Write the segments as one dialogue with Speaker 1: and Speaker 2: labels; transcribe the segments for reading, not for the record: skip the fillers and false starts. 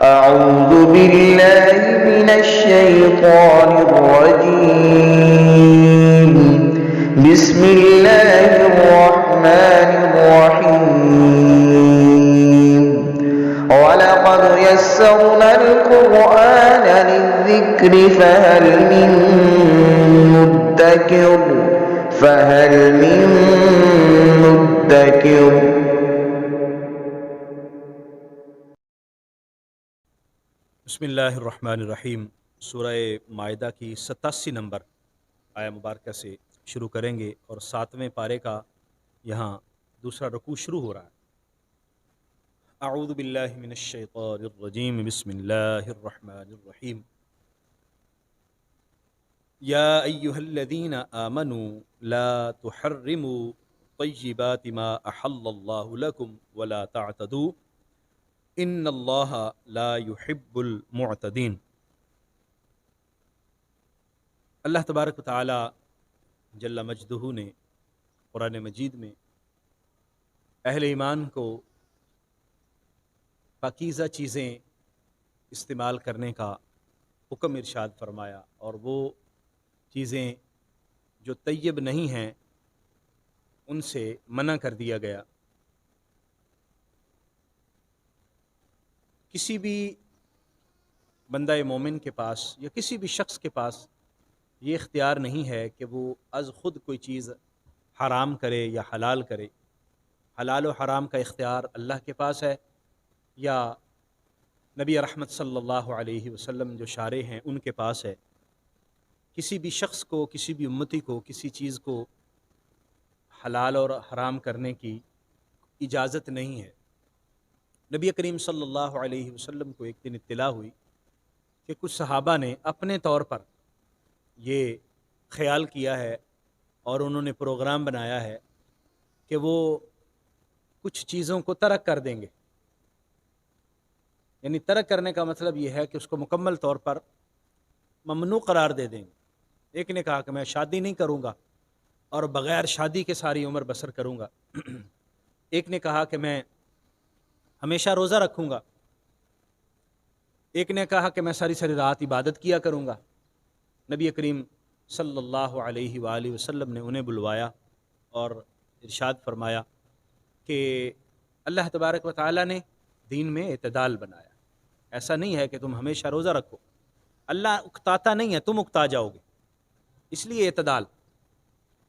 Speaker 1: أعوذ بالله من الشيطان الرجيم. بسم الله الرحمن الرحيم. ولقد يسرنا القرآن للذكر فهل من مدكر.
Speaker 2: بسم اللہ الرحمن الرحیم. سورہ مائدہ کی 87 نمبر آیہ مبارکہ سے شروع کریں گے اور 7ویں پارے کا یہاں دوسرا رکوع شروع ہو رہا ہے. اعوذ باللہ من الشیطان الرجیم. بسم اللہ الرحمن الرحیم. یا ایہا الذین آمنوا لا تحرموا طیبات ما احل اللہ لکم ولا تعتدوا ان اللہ لا يحب المعتدین. اللہ تبارک و تعالی جل مجدہ نے قرآن مجید میں اہل ایمان کو پاکیزہ چیزیں استعمال کرنے کا حکم ارشاد فرمایا، اور وہ چیزیں جو طیب نہیں ہیں ان سے منع کر دیا گیا. کسی بھی بندہ مومن کے پاس یا کسی بھی شخص کے پاس یہ اختیار نہیں ہے کہ وہ از خود کوئی چیز حرام کرے یا حلال کرے. حلال و حرام کا اختیار اللہ کے پاس ہے یا نبی رحمت صلی اللہ علیہ وسلم جو شارع ہیں ان کے پاس ہے. کسی بھی شخص کو، کسی بھی امتی کو کسی چیز کو حلال اور حرام کرنے کی اجازت نہیں ہے. نبی کریم صلی اللہ علیہ وسلم کو ایک دن اطلاع ہوئی کہ کچھ صحابہ نے اپنے طور پر یہ خیال کیا ہے اور انہوں نے پروگرام بنایا ہے کہ وہ کچھ چیزوں کو ترک کر دیں گے. یعنی ترک کرنے کا مطلب یہ ہے کہ اس کو مکمل طور پر ممنوع قرار دے دیں گے. ایک نے کہا کہ میں شادی نہیں کروں گا اور بغیر شادی کے ساری عمر بسر کروں گا. ایک نے کہا کہ میں ہمیشہ روزہ رکھوں گا. ایک نے کہا کہ میں ساری ساری رات عبادت کیا کروں گا. نبی کریم صلی اللہ علیہ وآلہ وسلم نے انہیں بلوایا اور ارشاد فرمایا کہ اللہ تبارک و تعالیٰ نے دین میں اعتدال بنایا. ایسا نہیں ہے کہ تم ہمیشہ روزہ رکھو. اللہ اکتاتا نہیں ہے، تم اکتا جاؤ گے. اس لیے اعتدال،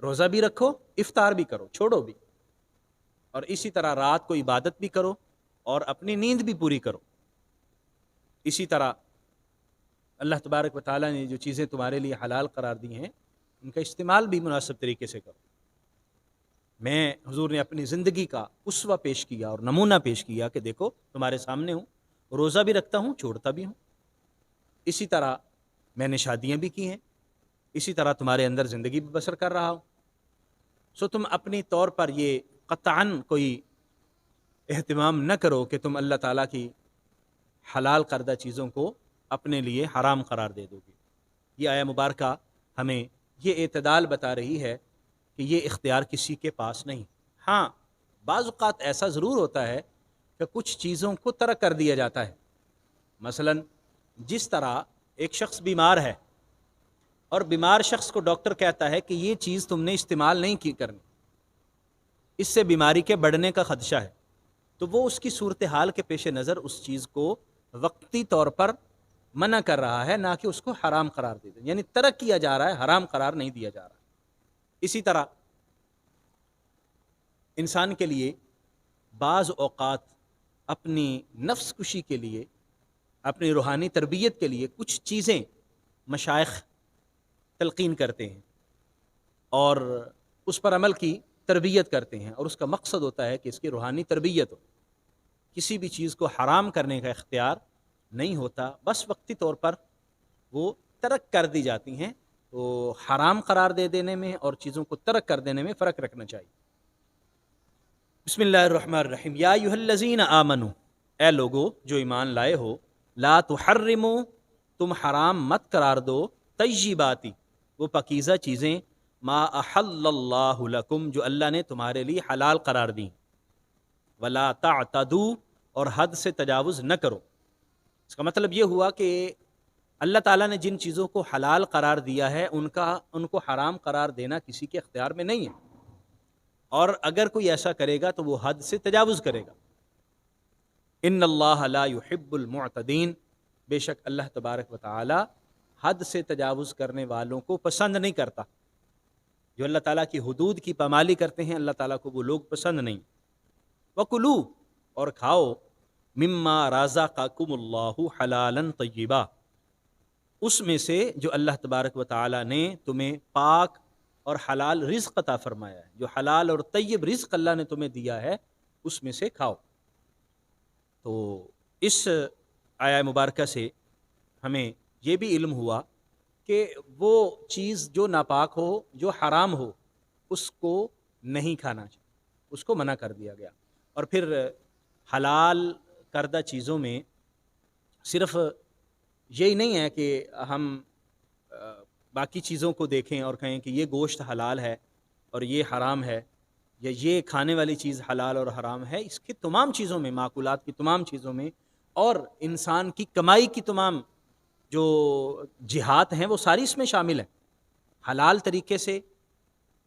Speaker 2: روزہ بھی رکھو، افطار بھی کرو، چھوڑو بھی، اور اسی طرح رات کو عبادت بھی کرو اور اپنی نیند بھی پوری کرو. اسی طرح اللہ تبارک و تعالیٰ نے جو چیزیں تمہارے لیے حلال قرار دی ہیں ان کا استعمال بھی مناسب طریقے سے کرو. میں حضور نے اپنی زندگی کا اسوہ پیش کیا اور نمونہ پیش کیا کہ دیکھو تمہارے سامنے ہوں، روزہ بھی رکھتا ہوں، چھوڑتا بھی ہوں. اسی طرح میں نے شادیاں بھی کی ہیں، اسی طرح تمہارے اندر زندگی بھی بسر کر رہا ہوں. سو تم اپنی طور پر یہ قطعاً کوئی اہتمام نہ کرو کہ تم اللہ تعالیٰ کی حلال کردہ چیزوں کو اپنے لیے حرام قرار دے دو گے. یہ آیہ مبارکہ ہمیں یہ اعتدال بتا رہی ہے کہ یہ اختیار کسی کے پاس نہیں. ہاں، بعض اوقات ایسا ضرور ہوتا ہے کہ کچھ چیزوں کو ترک کر دیا جاتا ہے. مثلا جس طرح ایک شخص بیمار ہے اور بیمار شخص کو ڈاکٹر کہتا ہے کہ یہ چیز تم نے استعمال نہیں کی کرنی، اس سے بیماری کے بڑھنے کا خدشہ ہے، تو وہ اس کی صورتحال کے پیش نظر اس چیز کو وقتی طور پر منع کر رہا ہے، نہ کہ اس کو حرام قرار دے دے. یعنی ترک کیا جا رہا ہے، حرام قرار نہیں دیا جا رہا. اسی طرح انسان کے لیے بعض اوقات اپنی نفس کشی کے لیے، اپنی روحانی تربیت کے لیے کچھ چیزیں مشائخ تلقین کرتے ہیں اور اس پر عمل کی تربیت کرتے ہیں، اور اس کا مقصد ہوتا ہے کہ اس کی روحانی تربیت ہو. کسی بھی چیز کو حرام کرنے کا اختیار نہیں ہوتا، بس وقتی طور پر وہ ترک کر دی جاتی ہیں. تو حرام قرار دے دینے میں اور چیزوں کو ترک کر دینے میں فرق رکھنا چاہیے. بسم اللہ الرحمن الرحیم. یا ایھا الذین آمنوا، اے لوگو جو ایمان لائے ہو، لا تحرموا، تم حرام مت قرار دو، طیباتی، وہ پاکیزہ چیزیں، ما احل اللہ لکم، جو اللہ نے تمہارے لیے حلال قرار دیں. ولا تعتدوا، اور حد سے تجاوز نہ کرو. اس کا مطلب یہ ہوا کہ اللہ تعالیٰ نے جن چیزوں کو حلال قرار دیا ہے ان کو حرام قرار دینا کسی کے اختیار میں نہیں ہے، اور اگر کوئی ایسا کرے گا تو وہ حد سے تجاوز کرے گا۔ ان اللہ لا يحب المعتدین، بے شک اللہ تبارک و تعالی حد سے تجاوز کرنے والوں کو پسند نہیں کرتا۔ جو اللہ تعالیٰ کی حدود کی پامالی کرتے ہیں اللہ تعالیٰ کو وہ لوگ پسند نہیں۔ وَكُلُوا، اور کھاؤ، مما رزقکم اللہ حلالا طیبا، اس میں سے جو اللہ تبارک و تعالیٰ نے تمہیں پاک اور حلال رزق عطا فرمایا ہے، جو حلال اور طیب رزق اللہ نے تمہیں دیا ہے اس میں سے کھاؤ۔ تو اس آیہ مبارکہ سے ہمیں یہ بھی علم ہوا کہ وہ چیز جو ناپاک ہو، جو حرام ہو، اس کو نہیں کھانا چاہیے، اس کو منع کر دیا گیا۔ اور پھر حلال کردہ چیزوں میں صرف یہی نہیں ہے کہ ہم باقی چیزوں کو دیکھیں اور کہیں کہ یہ گوشت حلال ہے اور یہ حرام ہے، یا یہ کھانے والی چیز حلال اور حرام ہے۔ اس کی تمام چیزوں میں، معقولات کی تمام چیزوں میں، اور انسان کی کمائی کی تمام جو جہات ہیں وہ ساری اس میں شامل ہیں۔ حلال طریقے سے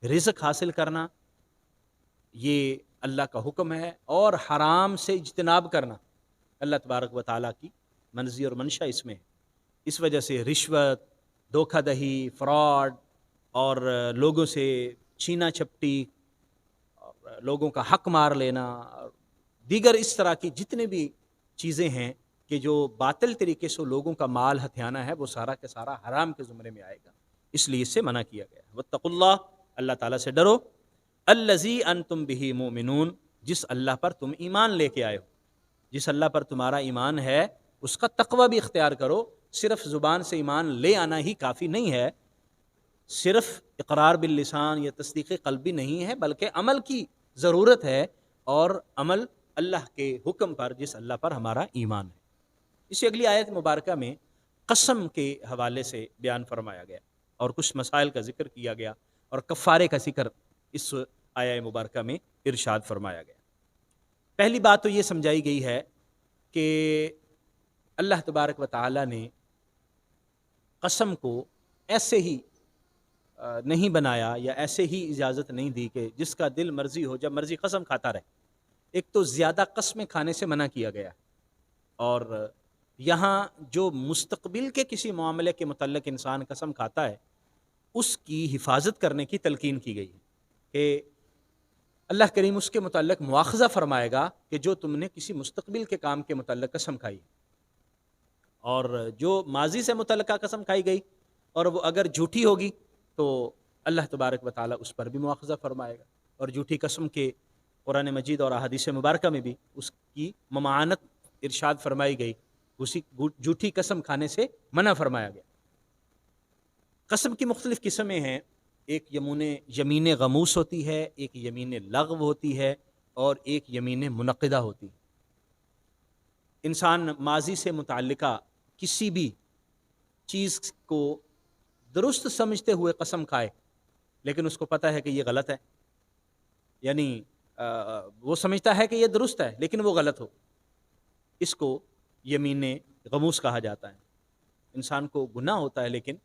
Speaker 2: رزق حاصل کرنا یہ اللہ کا حکم ہے، اور حرام سے اجتناب کرنا اللہ تبارک و تعالیٰ کی مرضی اور منشا اس میں ہے۔ اس وجہ سے رشوت، دھوکہ دہی، فراڈ، اور لوگوں سے چھینا چھپٹی، اور لوگوں کا حق مار لینا، اور دیگر اس طرح کی جتنے بھی چیزیں ہیں کہ جو باطل طریقے سے لوگوں کا مال ہتھیانا ہے، وہ سارا کا سارا حرام کے زمرے میں آئے گا، اس لیے اس سے منع کیا گیا۔ واتقوا اللہ، اللہ تعالیٰ سے ڈرو، الذی انتم بہ مؤمنون، جس اللہ پر تم ایمان لے کے آئے ہو، جس اللہ پر تمہارا ایمان ہے اس کا تقوی بھی اختیار کرو۔ صرف زبان سے ایمان لے آنا ہی کافی نہیں ہے، صرف اقرار باللسان یا تصدیق قلبی نہیں ہے، بلکہ عمل کی ضرورت ہے، اور عمل اللہ کے حکم پر، جس اللہ پر ہمارا ایمان ہے۔ اسی اگلی آیت مبارکہ میں قسم کے حوالے سے بیان فرمایا گیا اور کچھ مسائل کا ذکر کیا گیا، اور کفارے کا ذکر اس آیہ مبارکہ میں ارشاد فرمایا گیا۔ پہلی بات تو یہ سمجھائی گئی ہے کہ اللہ تبارک و تعالیٰ نے قسم کو ایسے ہی نہیں بنایا، یا ایسے ہی اجازت نہیں دی کہ جس کا دل مرضی ہو جب مرضی قسم کھاتا رہے۔ ایک تو زیادہ قسمیں کھانے سے منع کیا گیا، اور یہاں جو مستقبل کے کسی معاملے کے متعلق انسان قسم کھاتا ہے اس کی حفاظت کرنے کی تلقین کی گئی ہے کہ اللہ کریم اس کے متعلق مواخذہ فرمائے گا کہ جو تم نے کسی مستقبل کے کام کے متعلق قسم کھائی، اور جو ماضی سے متعلقہ قسم کھائی گئی اور وہ اگر جھوٹی ہوگی تو اللہ تبارک و تعالیٰ اس پر بھی مواخذہ فرمائے گا۔ اور جھوٹی قسم کے قرآن مجید اور احادیث مبارکہ میں بھی اس کی ممانعت ارشاد فرمائی گئی، اسی جھوٹی قسم کھانے سے منع فرمایا گیا۔ قسم کی مختلف قسمیں ہیں، ایک یمین غموس ہوتی ہے، ایک یمین لغو ہوتی ہے، اور ایک یمین منعقدہ ہوتی ہے۔ انسان ماضی سے متعلقہ کسی بھی چیز کو درست سمجھتے ہوئے قسم کھائے، لیکن اس کو پتہ ہے کہ یہ غلط ہے، یعنی وہ سمجھتا ہے کہ یہ درست ہے لیکن وہ غلط ہو، اس کو یمین غموس کہا جاتا ہے۔ انسان کو گناہ ہوتا ہے لیکن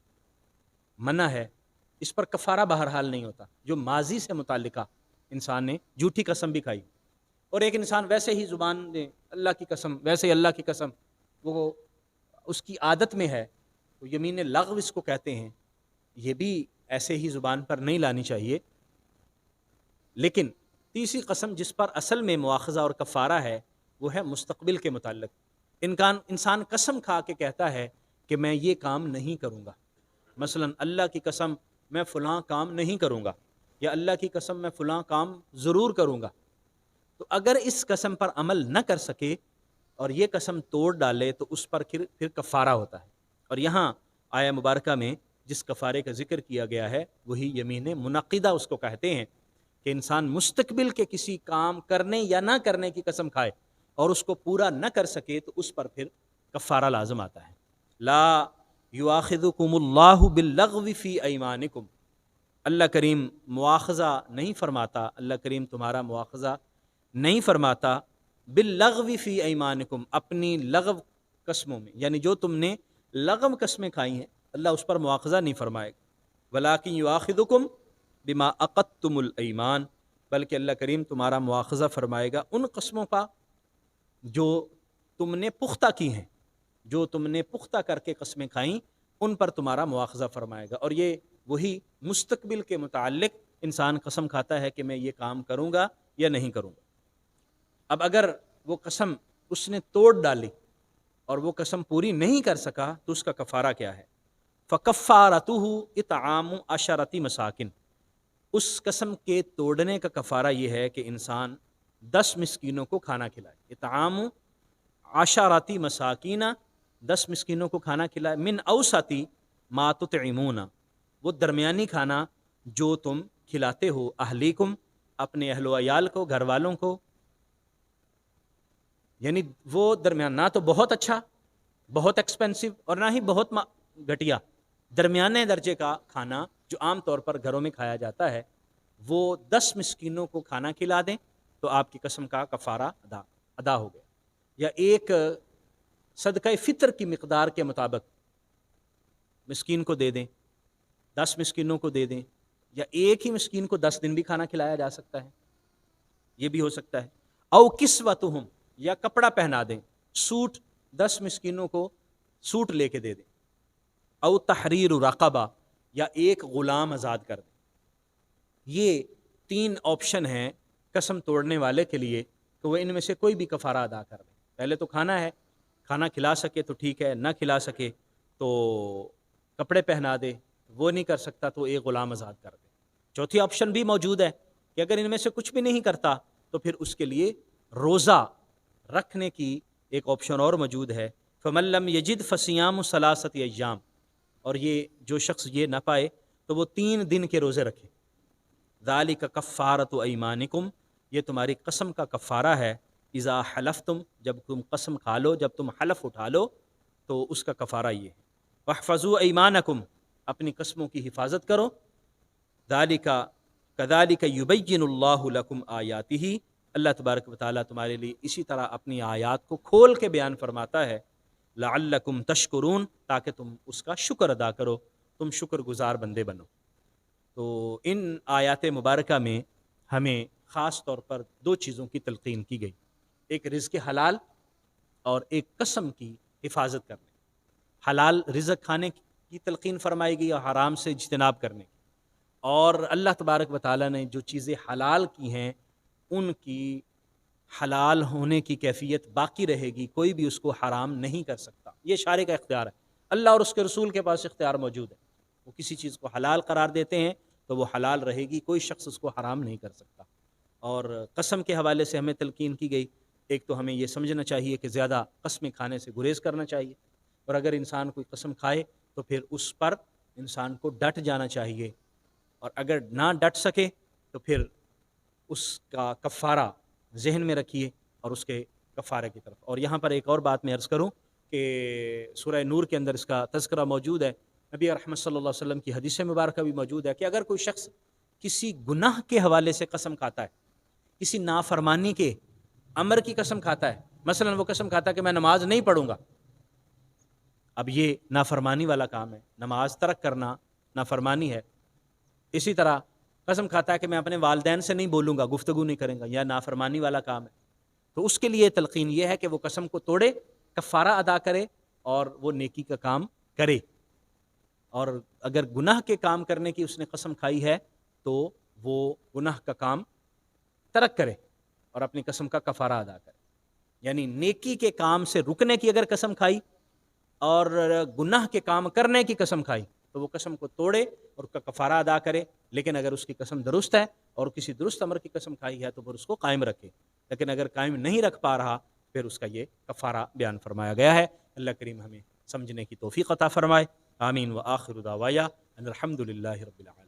Speaker 2: منع ہے، اس پر کفارہ بہرحال نہیں ہوتا، جو ماضی سے متعلقہ انسان نے جھوٹی قسم بھی کھائی۔ اور ایک انسان ویسے ہی زبان نے اللہ کی قسم، ویسے ہی اللہ کی قسم وہ اس کی عادت میں ہے، تو یمین لغو اس کو کہتے ہیں، یہ بھی ایسے ہی زبان پر نہیں لانی چاہیے۔ لیکن تیسری قسم جس پر اصل میں مواخذہ اور کفارہ ہے وہ ہے مستقبل کے متعلق۔ انسان قسم کھا کے کہتا ہے کہ میں یہ کام نہیں کروں گا، مثلا اللہ کی قسم میں فلاں کام نہیں کروں گا، یا اللہ کی قسم میں فلاں کام ضرور کروں گا، تو اگر اس قسم پر عمل نہ کر سکے اور یہ قسم توڑ ڈالے تو اس پر پھر کفارہ ہوتا ہے۔ اور یہاں آیہ مبارکہ میں جس کفارے کا ذکر کیا گیا ہے وہی یمین منعقدہ اس کو کہتے ہیں، کہ انسان مستقبل کے کسی کام کرنے یا نہ کرنے کی قسم کھائے اور اس کو پورا نہ کر سکے تو اس پر پھر کفارہ لازم آتا ہے۔ لا یؤاخذکم اللہ باللغو فی ایمانکم، اللہ کریم مواخذہ نہیں فرماتا، اللہ کریم تمہارا مواخذہ نہیں فرماتا باللغو فی ایمانکم، اپنی لغو قسموں میں، یعنی جو تم نے لغو قسمیں کھائی ہیں اللہ اس پر مواخذہ نہیں فرمائے گا، ولاکن یؤاخذکم بما عقدتم الایمان، بلکہ اللہ کریم تمہارا مواخذہ فرمائے گا ان قسموں کا جو تم نے پختہ کی ہیں، جو تم نے پختہ کر کے قسمیں کھائیں ان پر تمہارا مواخذہ فرمائے گا۔ اور یہ وہی مستقبل کے متعلق انسان قسم کھاتا ہے کہ میں یہ کام کروں گا یا نہیں کروں گا۔ اب اگر وہ قسم اس نے توڑ ڈالی اور وہ قسم پوری نہیں کر سکا تو اس کا کفارہ کیا ہے؟ فَكَفَّارَتُهُ اطعام 10 مساکن، اس قسم کے توڑنے کا کفارہ یہ ہے کہ انسان 10 مسکینوں کو کھانا کھلائے۔ اطعام 10 مساکین، 10 مسکینوں کو کھانا کھلائے، من اوسط ما تطعمون، وہ درمیانی کھانا جو تم کھلاتے ہو، اہلیکم، اپنے اہل و عیال کو، گھر والوں کو، یعنی وہ درمیان، نہ تو بہت اچھا، بہت ایکسپینسو، اور نہ ہی بہت گھٹیا، درمیانے درجے کا کھانا جو عام طور پر گھروں میں کھایا جاتا ہے، وہ 10 مسکینوں کو کھانا کھلا دیں تو آپ کی قسم کا کفارہ ادا ہو گیا۔ یا ایک صدقہ فطر کی مقدار کے مطابق مسکین کو دے دیں، 10 مسکینوں کو دے دیں، یا ایک ہی مسکین کو 10 دن بھی کھانا کھلایا جا سکتا ہے، یہ بھی ہو سکتا ہے۔ او کسوتہم، یا کپڑا پہنا دیں، سوٹ 10 مسکینوں کو سوٹ لے کے دے دیں۔ او تحریر رقبہ، یا ایک غلام آزاد کر دیں۔ یہ 3 آپشن ہیں قسم توڑنے والے کے لیے، تو وہ ان میں سے کوئی بھی کفارہ ادا کر دیں۔ پہلے تو کھانا ہے، کھانا کھلا سکے تو ٹھیک ہے، نہ کھلا سکے تو کپڑے پہنا دے، وہ نہیں کر سکتا تو ایک غلام آزاد کر دے۔ چوتھی آپشن بھی موجود ہے کہ اگر ان میں سے کچھ بھی نہیں کرتا تو پھر اس کے لیے روزہ رکھنے کی ایک آپشن اور موجود ہے۔ فَمَن لَّمْ يَجِدْ فَصِيَامُ 3 ایام، اور یہ جو شخص یہ نہ پائے تو وہ 3 دن کے روزے رکھے۔ ذَلِكَ كَفَّارَةُ أَيْمَانِكُمْ، یہ تمہاری قسم کا کفارہ ہے۔ اذا حلفتم، جب تم قسم کھا لو، جب تم حلف اٹھا لو تو اس کا کفارہ یہ ہے۔ واحفظوا ایمانکم، اپنی قسموں کی حفاظت کرو۔ ذالک کذالک یبین اللہ لکم آیاتہ، اللہ تبارک و تعالیٰ تمہارے لیے اسی طرح اپنی آیات کو کھول کے بیان فرماتا ہے۔ لعلکم تشکرون، تاکہ تم اس کا شکر ادا کرو، تم شکر گزار بندے بنو۔ تو ان آیات مبارکہ میں ہمیں خاص طور پر 2 چیزوں کی تلقین کی گئی، ایک رزق حلال اور ایک قسم کی حفاظت کرنے۔ حلال رزق کھانے کی تلقین فرمائی گئی اور حرام سے اجتناب کرنے کی، اور اللہ تبارک و تعالیٰ نے جو چیزیں حلال کی ہیں ان کی حلال ہونے کی کیفیت باقی رہے گی، کوئی بھی اس کو حرام نہیں کر سکتا، یہ شارع کا اختیار ہے۔ اللہ اور اس کے رسول کے پاس اختیار موجود ہے، وہ کسی چیز کو حلال قرار دیتے ہیں تو وہ حلال رہے گی، کوئی شخص اس کو حرام نہیں کر سکتا۔ اور قسم کے حوالے سے ہمیں تلقین کی گئی، ایک تو ہمیں یہ سمجھنا چاہیے کہ زیادہ قسمیں کھانے سے گریز کرنا چاہیے، اور اگر انسان کوئی قسم کھائے تو پھر اس پر انسان کو ڈٹ جانا چاہیے، اور اگر نہ ڈٹ سکے تو پھر اس کا کفارہ ذہن میں رکھیے اور اس کے کفارے کی طرف۔ اور یہاں پر ایک اور بات میں عرض کروں کہ سورہ نور کے اندر اس کا تذکرہ موجود ہے، نبی رحمت صلی اللہ علیہ وسلم کی حدیث مبارکہ بھی موجود ہے کہ اگر کوئی شخص کسی گناہ کے حوالے سے قسم کھاتا ہے، کسی نافرمانی کے امر کی قسم کھاتا ہے، مثلا وہ قسم کھاتا ہے کہ میں نماز نہیں پڑھوں گا، اب یہ نافرمانی والا کام ہے، نماز ترک کرنا نافرمانی ہے۔ اسی طرح قسم کھاتا ہے کہ میں اپنے والدین سے نہیں بولوں گا، گفتگو نہیں کریں گا، یا نافرمانی والا کام ہے، تو اس کے لیے تلقین یہ ہے کہ وہ قسم کو توڑے، کفارہ ادا کرے اور وہ نیکی کا کام کرے۔ اور اگر گناہ کے کام کرنے کی اس نے قسم کھائی ہے تو وہ گناہ کا کام ترک کرے اور اپنی قسم کا کفارہ ادا کرے۔ یعنی نیکی کے کام سے رکنے کی اگر قسم کھائی اور گناہ کے کام کرنے کی قسم کھائی تو وہ قسم کو توڑے اور اس کا کفارہ ادا کرے، لیکن اگر اس کی قسم درست ہے اور کسی درست امر کی قسم کھائی ہے تو پھر اس کو قائم رکھے، لیکن اگر قائم نہیں رکھ پا رہا پھر اس کا یہ کفارہ بیان فرمایا گیا ہے۔ اللہ کریم ہمیں سمجھنے کی توفیق عطا فرمائے، آمین۔ وآخر دعوایا ان الحمد للہ رب العالمین۔